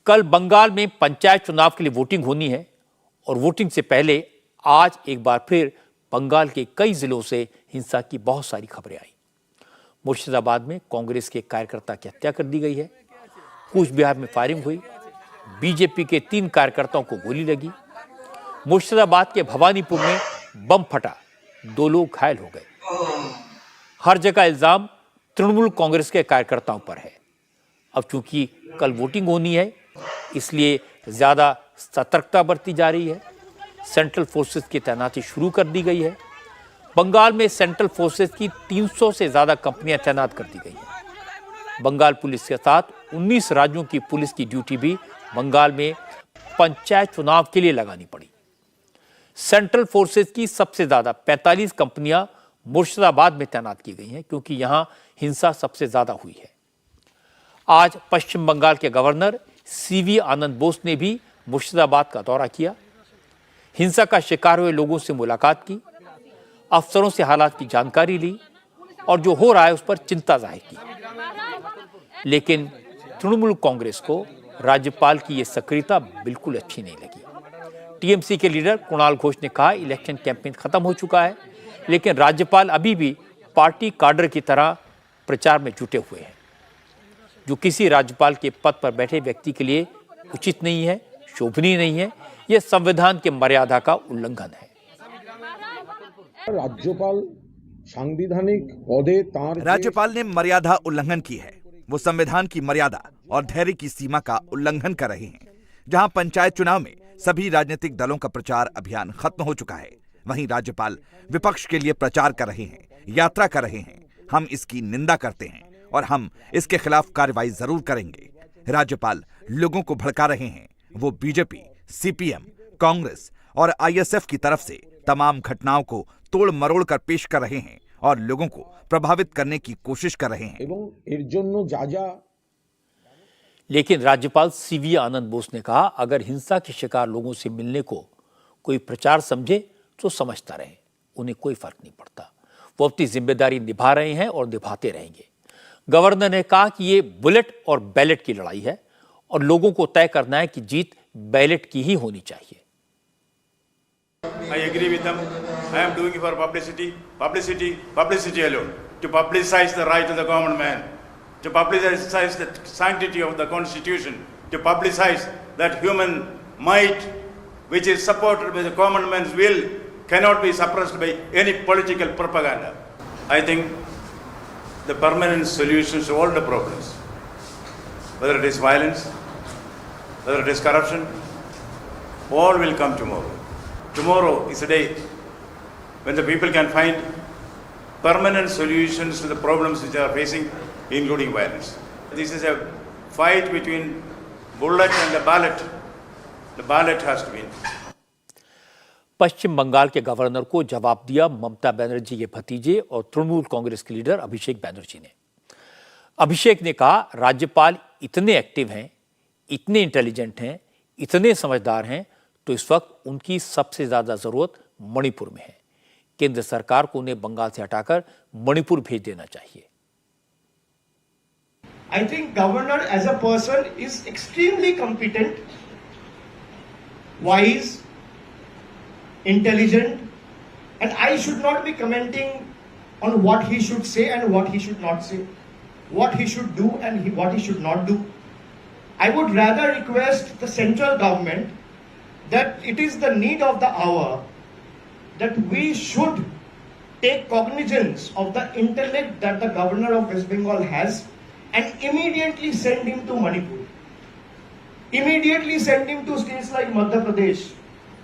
कल बंगाल में पंचायत चुनाव के लिए वोटिंग होनी है और वोटिंग से पहले आज एक बार फिर बंगाल के कई जिलों से हिंसा की बहुत सारी खबरें आई। मुर्शिदाबाद में कांग्रेस के कार्यकर्ता की हत्या कर दी गई है। कूच बिहार में फायरिंग हुई। बीजेपी के 3 कार्यकर्ताओं को गोली लगी। मुर्शिदाबाद के भवानीपुर में बम फटा, 2 लोग घायल हो गए। हर जगह इल्जाम तृणमूल कांग्रेस के कार्यकर्ताओं पर है। अब चूंकि कल वोटिंग होनी है, इसलिए ज्यादा सतर्कता बरती जा रही है। सेंट्रल फोर्सेस की तैनाती शुरू कर दी गई है। बंगाल में सेंट्रल फोर्सेस की 300 से ज्यादा कंपनियां तैनात कर दी गई हैं। बंगाल पुलिस के साथ 19 राज्यों की पुलिस की ड्यूटी भी बंगाल में पंचायत चुनाव के लिए लगानी पड़ी। सेंट्रल फोर्सेस की सबसे ज्यादा 45 कंपनियां मुर्शिदाबाद में तैनात की गई हैं, क्योंकि यहां हिंसा सबसे ज्यादा हुई है। आज पश्चिम बंगाल के गवर्नर सीवी आनंद बोस ने भी मुर्शिदाबाद का दौरा किया। हिंसा का शिकार हुए लोगों से मुलाकात की, अफसरों से हालात की जानकारी ली और जो हो रहा है उस पर चिंता जाहिर की। लेकिन तृणमूल कांग्रेस को राज्यपाल की यह सक्रियता बिल्कुल अच्छी नहीं लगी। टीएमसी के लीडर कुणाल घोष ने कहा, इलेक्शन कैंपेन खत्म हो चुका है, लेकिन राज्यपाल अभी भी पार्टी काडर की तरह प्रचार में जुटे हुए हैं, जो किसी राज्यपाल के पद पर बैठे व्यक्ति के लिए उचित नहीं है, शोभनीय नहीं है। यह संविधान के मर्यादा का उल्लंघन है। राज्यपाल ने मर्यादा उल्लंघन की है। वो संविधान की मर्यादा और धैर्य की सीमा का उल्लंघन कर रहे हैं। जहां पंचायत चुनाव में सभी राजनीतिक दलों का प्रचार अभियान खत्म हो चुका है, वहीं राज्यपाल विपक्ष के लिए प्रचार कर रहे हैं, यात्रा कर रहे हैं। हम इसकी निंदा करते हैं और हम इसके खिलाफ कार्रवाई जरूर करेंगे। राज्यपाल लोगों को भड़का रहे हैं। वो बीजेपी, सीपीएम, कांग्रेस और आईएसएफ की तरफ से तमाम घटनाओं को तोड़ मरोड़ कर पेश कर रहे हैं और लोगों को प्रभावित करने की कोशिश कर रहे हैं। लेकिन राज्यपाल सीवी आनंद बोस ने कहा, अगर हिंसा के शिकार लोगों से मिलने को कोई प्रचार समझे तो समझता रहे, उन्हें कोई फर्क नहीं पड़ता। वो अपनी जिम्मेदारी निभा रहे हैं और निभाते रहेंगे। गवर्नर ने कहा कि ये बुलेट और बैलेट की लड़ाई है और लोगों को तय करना है कि जीत बैलेट की ही होनी चाहिए। I agree with them. I am doing it for publicity, publicity, publicity alone. To publicize the right of the common man, to publicize the sanctity of the Constitution, to publicize that human might, which is supported by the common man's will, cannot be suppressed by any political propaganda. I think the permanent solutions to all the problems, whether it is violence, whether it is corruption, all will come tomorrow. Tomorrow is a day when the people can find permanent solutions to the problems which they are facing, including violence. This is a fight between bullet and the ballot. The ballot has to win. पश्चिम बंगाल के governor को जवाब दिया ममता बनर्जी के भतीजे और तृणमूल कांग्रेस के leader Abhishek Banerjee ने। अभिषेक ने कहा, राज्यपाल इतने एक्टिव हैं, इतने इंटेलिजेंट हैं, इतने समझदार हैं, तो इस वक्त उनकी सबसे ज्यादा जरूरत मणिपुर में है। केंद्र सरकार को उन्हें बंगाल से हटाकर मणिपुर भेज देना चाहिए। I think governor as a person is extremely competent, wise, intelligent, and I should not be commenting on what he should say and what he should not say, what he should do and what he should not do. I would rather request the central government that it is the need of the hour that we should take cognizance of the intellect that the governor of West Bengal has and immediately send him to Manipur. Immediately send him to states like Madhya Pradesh.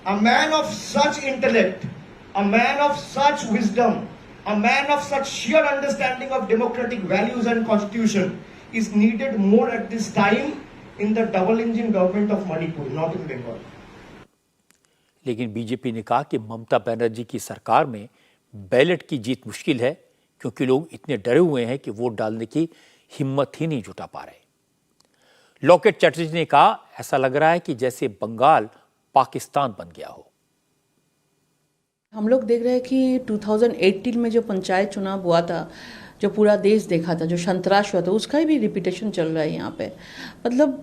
A man of such intellect, a man of such wisdom, a man of such sheer understanding of democratic values and constitution is needed more at this time in the double engine government of Manipur, not in Bengal. लेकिन BJP ने कहा कि ममता बनर्जी की सरकार में ballot की जीत मुश्किल है, क्योंकि लोग इतने डरे हुए हैं कि वोट डालने की हिम्मत ही नहीं जुटा पा रहे। लॉकेट चैटर्जी ने कहा, ऐसा लग रहा है कि जैसे बंगाल पाकिस्तान बन गया हो। हम लोग देख रहे हैं कि 2018 में जो पंचायत चुनाव हुआ था, जो पूरा देश देखा था, जो संतराश हुआ था, उसका भी रिपीटेशन चल रहा है यहाँ पे। मतलब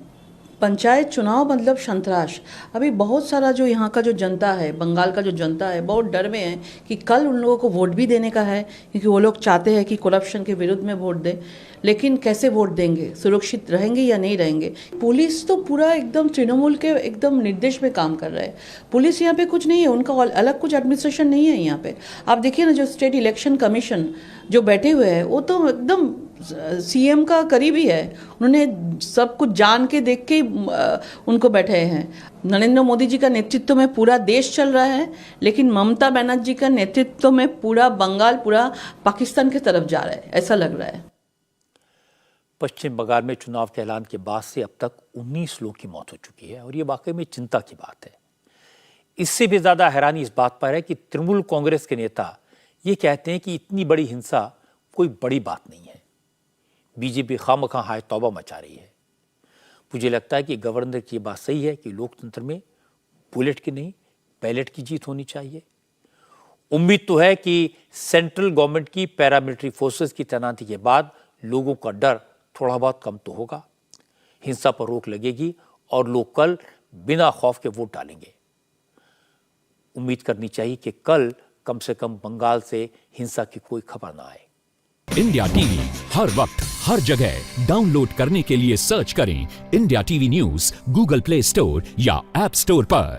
पंचायत चुनाव मतलब संतराश। अभी बहुत सारा जो यहाँ का जो जनता है, बंगाल का जो जनता है, बहुत डर में है कि कल उन लोगों को वोट भी देने का है, क्योंकि वो लोग चाहते हैं कि करप्शन के विरुद्ध में वोट दें। लेकिन कैसे वोट देंगे, सुरक्षित रहेंगे या नहीं रहेंगे। पुलिस तो पूरा एकदम तृणमूल के एकदम निर्देश में काम कर रहा है। पुलिस यहाँ पे कुछ नहीं है, उनका अलग कुछ एडमिनिस्ट्रेशन नहीं है यहाँ पे। आप देखिए ना, जो स्टेट इलेक्शन कमीशन जो बैठे हुए हैं वो तो एकदम सीएम का करीबी है। उन्होंने सब कुछ जान के देख के उनको बैठे हैं। नरेंद्र मोदी जी का नेतृत्व में पूरा देश चल रहा है, लेकिन ममता बनर्जी का नेतृत्व में पूरा बंगाल पूरा पाकिस्तान की तरफ जा रहा है, ऐसा लग रहा है। पश्चिम बंगाल में चुनाव के ऐलान के बाद से अब तक 19 लोगों की मौत हो चुकी है और ये वाकई में चिंता की बात है। इससे भी ज्यादा हैरानी इस बात पर है कि तृणमूल कांग्रेस के नेता ये कहते हैं कि इतनी बड़ी हिंसा कोई बड़ी बात नहीं है, बीजेपी खामखा हाय तौबा मचा रही है। मुझे लगता है कि गवर्नर की बात सही है कि लोकतंत्र में बुलेट की नहीं बैलेट की जीत होनी चाहिए। उम्मीद तो है कि सेंट्रल गवर्नमेंट की पैरामिलिट्री फोर्सेस की तैनाती के बाद लोगों का डर थोड़ा बहुत कम तो होगा, हिंसा पर रोक लगेगी और लोग कल बिना खौफ के वोट डालेंगे। उम्मीद करनी चाहिए कि कल कम से कम बंगाल से हिंसा की कोई खबर ना आए। इंडिया टीवी हर वक्त हर जगह डाउनलोड करने के लिए सर्च करें India TV news Google play store या ऐप स्टोर पर।